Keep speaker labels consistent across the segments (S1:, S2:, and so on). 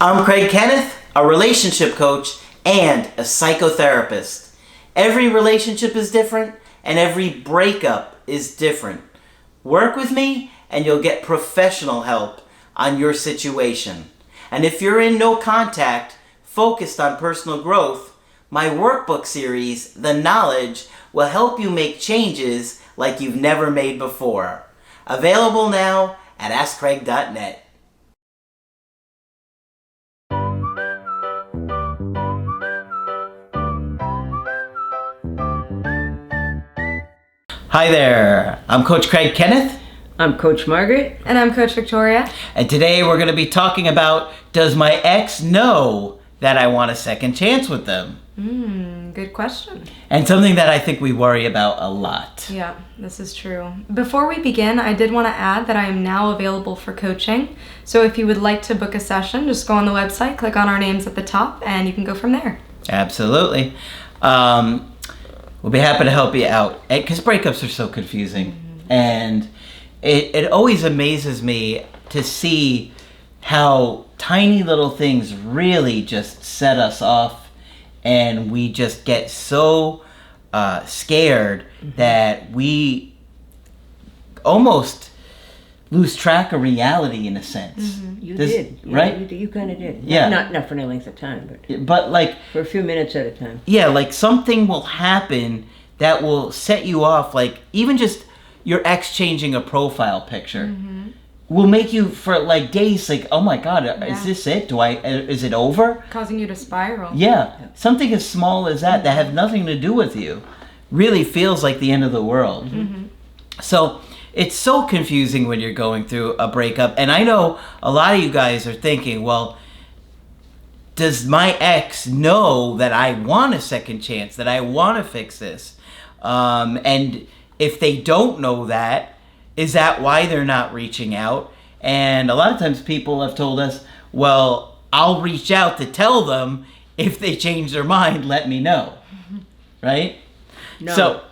S1: I'm Craig Kenneth, a relationship coach and a psychotherapist. Every relationship is different and every breakup is different. Work with me and you'll get professional help on your situation. And if you're in no contact, focused on personal growth, my workbook series, The Knowledge, will help you make changes like you've never made before. Available now at AskCraig.net. Hi there, I'm Coach Craig Kenneth.
S2: I'm Coach Margaret.
S3: And I'm Coach Victoria.
S1: And today we're going to be talking about, does my ex know that I want a second chance with them?
S3: Good question.
S1: And something that I think we worry about a lot.
S3: Yeah, this is true. Before we begin, I did want to add that I am now available for coaching. So if you would like to book a session, just go on the website, click on our names at the top, and you can go from there.
S1: Absolutely. We'll be happy to help you out. Because breakups are so confusing. And it always amazes me to see how tiny little things really just set us off. And we just get so scared that we almost lose track of reality in a sense.
S2: You did,
S1: right?
S2: You kind of did.
S1: Yeah.
S2: Not for any length of time,
S1: But like
S2: for a few minutes at a time.
S1: Yeah, like something will happen that will set you off. Like even just your ex changing a profile picture will make you for like days like, oh my God, is this it? Is it over?
S3: Causing you to spiral.
S1: Yeah, something as small as that have nothing to do with you really feels like the end of the world. So it's so confusing when you're going through a breakup. And I know a lot of you guys are thinking, well, does my ex know that I want a second chance, that I want to fix this? And if they don't know that, is that why they're not reaching out? And a lot of times people have told us, well, I'll reach out to tell them if they change their mind, let me know. Right?
S2: No.
S1: So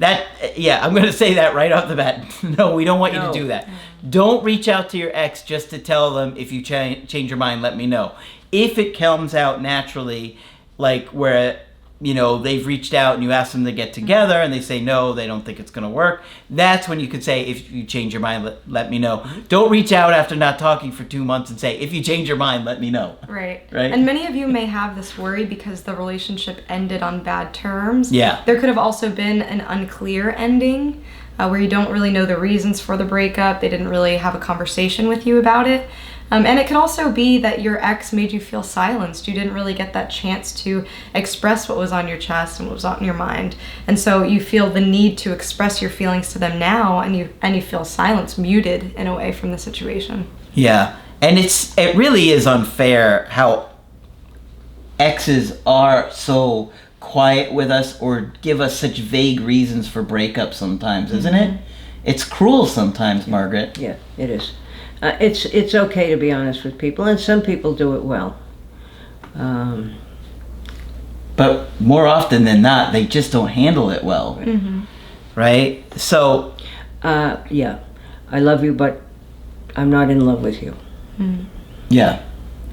S1: I'm going to say that right off the bat. No, we don't want you to do that. Don't reach out to your ex just to tell them if you change your mind, let me know. If it comes out naturally, like where they've reached out and you ask them to get together and they say no, they don't think it's going to work, that's when you could say, if you change your mind, let me know. Don't reach out after not talking for 2 months and say, if you change your mind, let me know.
S3: Right.
S1: Right.
S3: And many of you may have this worry because the relationship ended on bad terms.
S1: Yeah.
S3: There could have also been an unclear ending where you don't really know the reasons for the breakup. They didn't really have a conversation with you about it. And it could also be that your ex made you feel silenced. You didn't really get that chance to express what was on your chest and what was on your mind. And so you feel the need to express your feelings to them now, and you feel silenced, muted in a way from the situation.
S1: Yeah. And it really is unfair how exes are so quiet with us or give us such vague reasons for breakups sometimes, isn't it? It's cruel sometimes, Margaret.
S2: Yeah, it is. It's okay to be honest with people, and some people do it well.
S1: But more often than not, they just don't handle it well. Right? So...
S2: yeah, I love you, but I'm not in love with you.
S1: Yeah.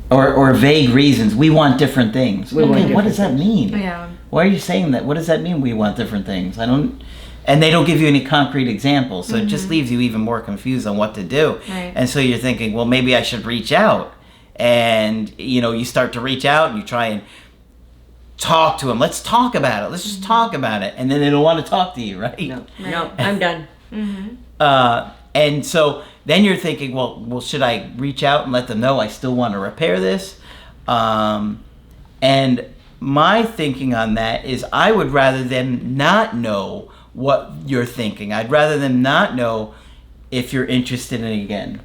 S1: Or vague reasons. We want different things. What does that mean?
S3: Yeah.
S1: Why are you saying that? What does that mean, we want different things? And they don't give you any concrete examples, so it just leaves you even more confused on what to do.
S3: Right.
S1: And so you're thinking, well, maybe I should reach out. And, you start to reach out and you try and talk to them. Let's talk about it. Let's just talk about it. And then they don't want to talk to you, right?
S2: No, I'm done.
S1: And so then you're thinking, well, should I reach out and let them know I still want to repair this? And my thinking on that is I would rather them not know what you're thinking. I'd rather them not know if you're interested in it again.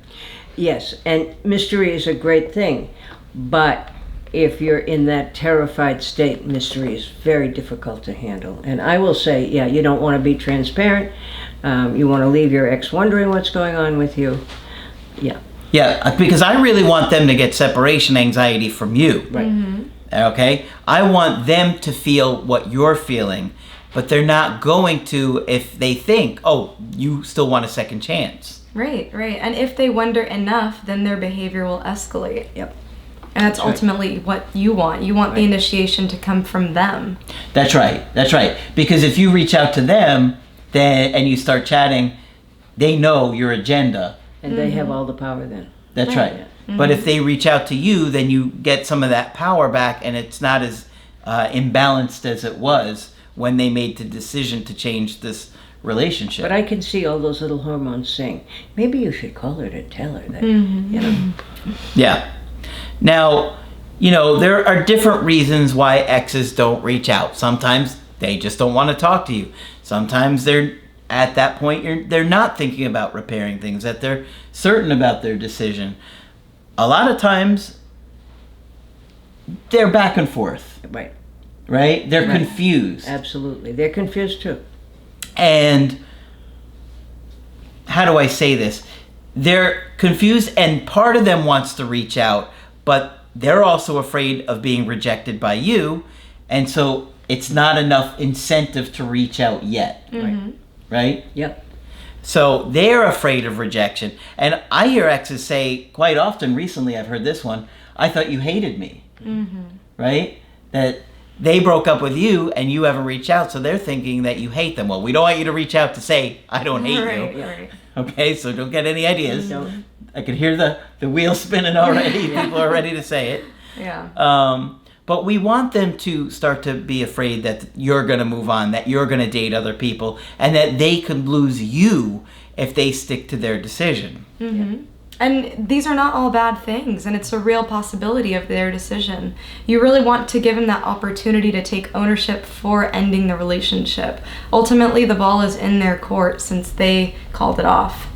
S2: Yes, and mystery is a great thing, but if you're in that terrified state, mystery is very difficult to handle. And I will say, you don't want to be transparent. You want to leave your ex wondering what's going on with you.
S1: Yeah, because I really want them to get separation anxiety from you.
S2: Right.
S1: Okay? I want them to feel what you're feeling, but they're not going to if they think, oh, you still want a second chance.
S3: Right. And if they wonder enough, then their behavior will escalate.
S2: Yep.
S3: And that's ultimately what you want. You want the initiation to come from them.
S1: That's right. That's right. Because if you reach out to them and you start chatting, they know your agenda.
S2: And they have all the power then.
S1: That's right. But if they reach out to you, then you get some of that power back, and it's not as imbalanced as it was when they made the decision to change this relationship.
S2: But I can see all those little hormones saying, maybe you should call her to tell her that, you know.
S1: Yeah. Now, there are different reasons why exes don't reach out. Sometimes they just don't want to talk to you. Sometimes they're at that point, they're not thinking about repairing things, that they're certain about their decision. A lot of times, they're back and forth. Right? They're confused.
S2: Absolutely. They're confused too.
S1: And how do I say this? They're confused, and part of them wants to reach out, but they're also afraid of being rejected by you, and so it's not enough incentive to reach out yet. Right?
S2: Yep.
S1: So they're afraid of rejection. And I hear exes say quite often, recently I've heard this one, I thought you hated me. Right? That they broke up with you and you haven't reached out, so they're thinking that you hate them. Well, we don't want you to reach out to say, I don't hate you.
S3: Right.
S1: Okay, so don't get any ideas. I can hear the wheel spinning already. People are ready to say it.
S3: Yeah.
S1: But we want them to start to be afraid that you're going to move on, that you're going to date other people, and that they could lose you if they stick to their decision.
S3: And these are not all bad things, and it's a real possibility of their decision. You really want to give them that opportunity to take ownership for ending the relationship. Ultimately, the ball is in their court since they called it off.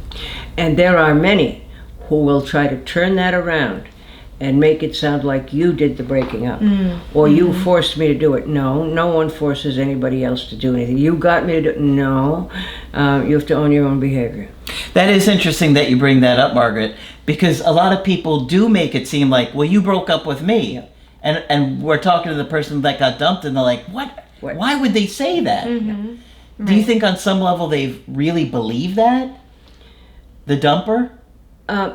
S2: And there are many who will try to turn that around and make it sound like you did the breaking up. Or you forced me to do it. No one forces anybody else to do anything. You got me to do it. No, you have to own your own behavior.
S1: That is interesting that you bring that up, Margaret, because a lot of people do make it seem like, well, you broke up with me. And we're talking to the person that got dumped, and they're like, what? Why would they say that? Do you think on some level they really believe that? The dumper?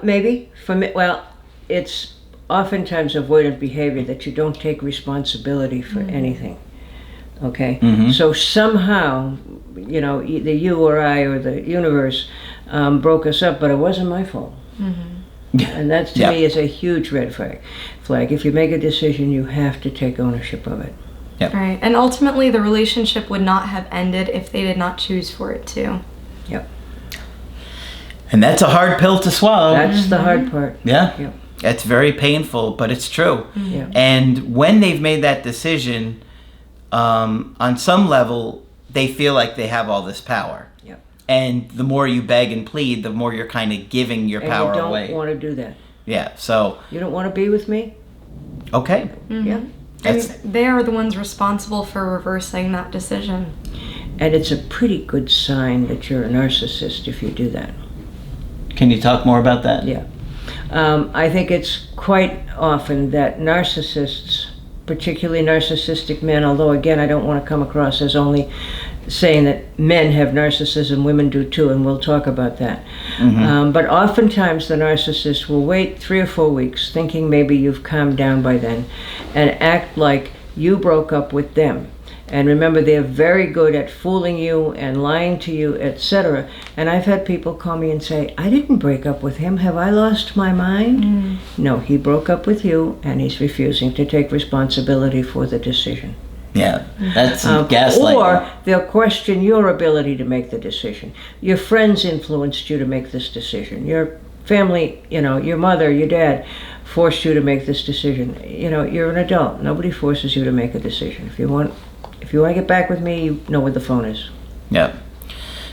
S2: Maybe. Well, it's oftentimes avoidant behavior that you don't take responsibility for anything. Okay? So somehow, either you or I or the universe broke us up, but it wasn't my fault. And that to me is a huge red flag. If you make a decision, you have to take ownership of it.
S3: Right. And ultimately, the relationship would not have ended if they did not choose for it to.
S1: And that's a hard pill to swallow.
S2: That's the hard part.
S1: It's very painful, but it's true. And when they've made that decision, on some level, they feel like they have all this power. And the more you beg and plead, the more you're kind of giving your power away.
S2: And you don't want to do that.
S1: So...
S2: You don't want to be with me?
S1: Okay.
S3: And they are the ones responsible for reversing that decision.
S2: And it's a pretty good sign that you're a narcissist if you do that.
S1: Can you talk more about that?
S2: I think it's quite often that narcissists, particularly narcissistic men, although again I don't want to come across as only saying that men have narcissism, women do too, and we'll talk about that. But oftentimes the narcissist will wait 3 or 4 weeks, thinking maybe you've calmed down by then, and act like you broke up with them. And remember, they're very good at fooling you and lying to you, etc. And I've had people call me and say, I didn't break up with him. Have I lost my mind? No, he broke up with you, and he's refusing to take responsibility for the decision.
S1: That's gaslighting.
S2: Or they'll question your ability to make the decision. Your friends influenced you to make this decision. Your family, your mother, your dad forced you to make this decision. You're an adult. Nobody forces you to make a decision. If you want to get back with me, you know where the phone is.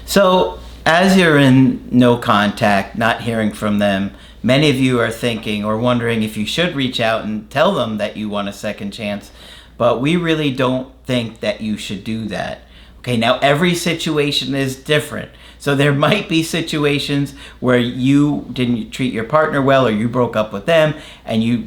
S1: So as you're in no contact, not hearing from them, many of you are thinking or wondering if you should reach out and tell them that you want a second chance. But we really don't think that you should do that. Okay, now every situation is different. So there might be situations where you didn't treat your partner well, or you broke up with them, and you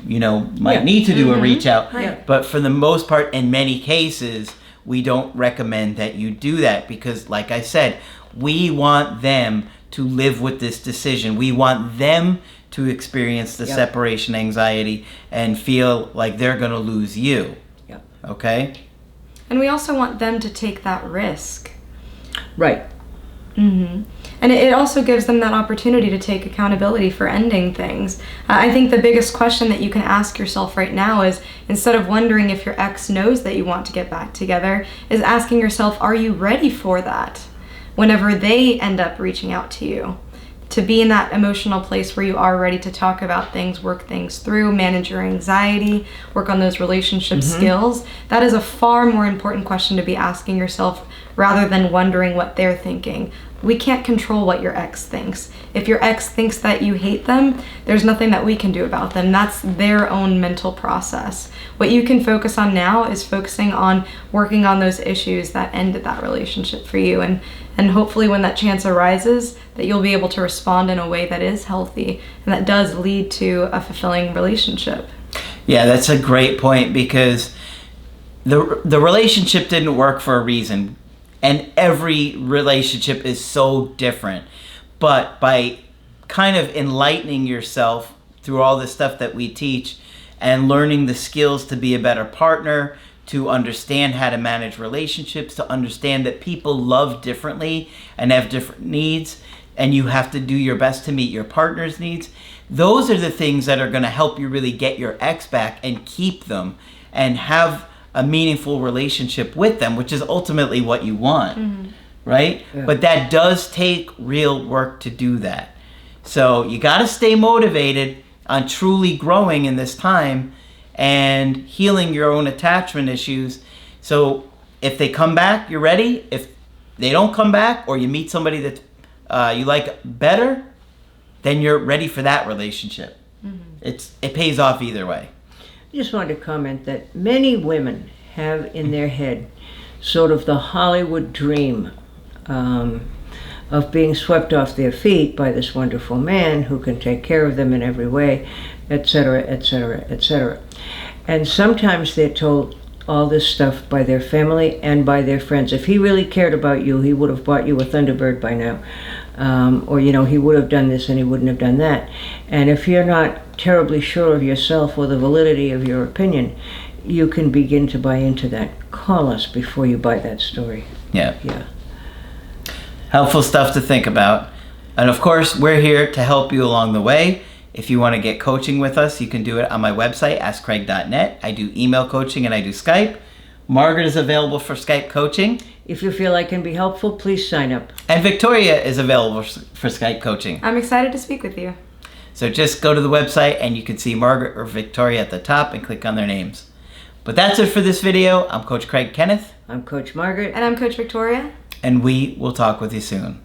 S1: might need to do a reach out. But for the most part, in many cases, we don't recommend that you do that because, like I said, we want them to live with this decision. We want them to experience the
S2: Yep.
S1: separation anxiety and feel like they're going to lose you.
S2: Yep.
S1: Okay?
S3: And we also want them to take that risk.
S2: Right.
S3: And it also gives them that opportunity to take accountability for ending things. I think the biggest question that you can ask yourself right now is, instead of wondering if your ex knows that you want to get back together, is asking yourself, are you ready for that whenever they end up reaching out to you? To be in that emotional place where you are ready to talk about things, work things through, manage your anxiety, work on those relationship skills. That is a far more important question to be asking yourself rather than wondering what they're thinking. We can't control what your ex thinks. If your ex thinks that you hate them, there's nothing that we can do about them. That's their own mental process. What you can focus on now is focusing on working on those issues that ended that relationship for you. And hopefully when that chance arises, that you'll be able to respond in a way that is healthy and that does lead to a fulfilling relationship.
S1: Yeah, that's a great point, because the relationship didn't work for a reason. And every relationship is so different. But by kind of enlightening yourself through all the stuff that we teach and learning the skills to be a better partner, to understand how to manage relationships, to understand that people love differently and have different needs, and you have to do your best to meet your partner's needs, those are the things that are going to help you really get your ex back and keep them and have a meaningful relationship with them, which is ultimately what you want, right?
S2: Yeah.
S1: But that does take real work to do that. So you got to stay motivated on truly growing in this time and healing your own attachment issues. So if they come back, you're ready. If they don't come back, or you meet somebody that you like better, then you're ready for that relationship. It pays off either way.
S2: I just wanted to comment that many women have in their head sort of the Hollywood dream of being swept off their feet by this wonderful man who can take care of them in every way, etc., etc., etc. And sometimes they're told all this stuff by their family and by their friends. If he really cared about you, he would have bought you a Thunderbird by now. Or, he would have done this and he wouldn't have done that. And if you're not terribly sure of yourself or the validity of your opinion, you can begin to buy into that. Call us before you buy that story.
S1: Yeah.
S2: Yeah.
S1: Helpful stuff to think about. And of course, we're here to help you along the way. If you want to get coaching with us, you can do it on my website, askcraig.net. I do email coaching and I do Skype. Margaret is available for Skype coaching.
S2: If you feel I can be helpful, please sign up.
S1: And Victoria is available for Skype coaching.
S3: I'm excited to speak with you.
S1: So just go to the website and you can see Margaret or Victoria at the top and click on their names. But that's it for this video. I'm Coach Craig Kenneth.
S2: I'm Coach Margaret.
S3: And I'm Coach Victoria.
S1: And we will talk with you soon.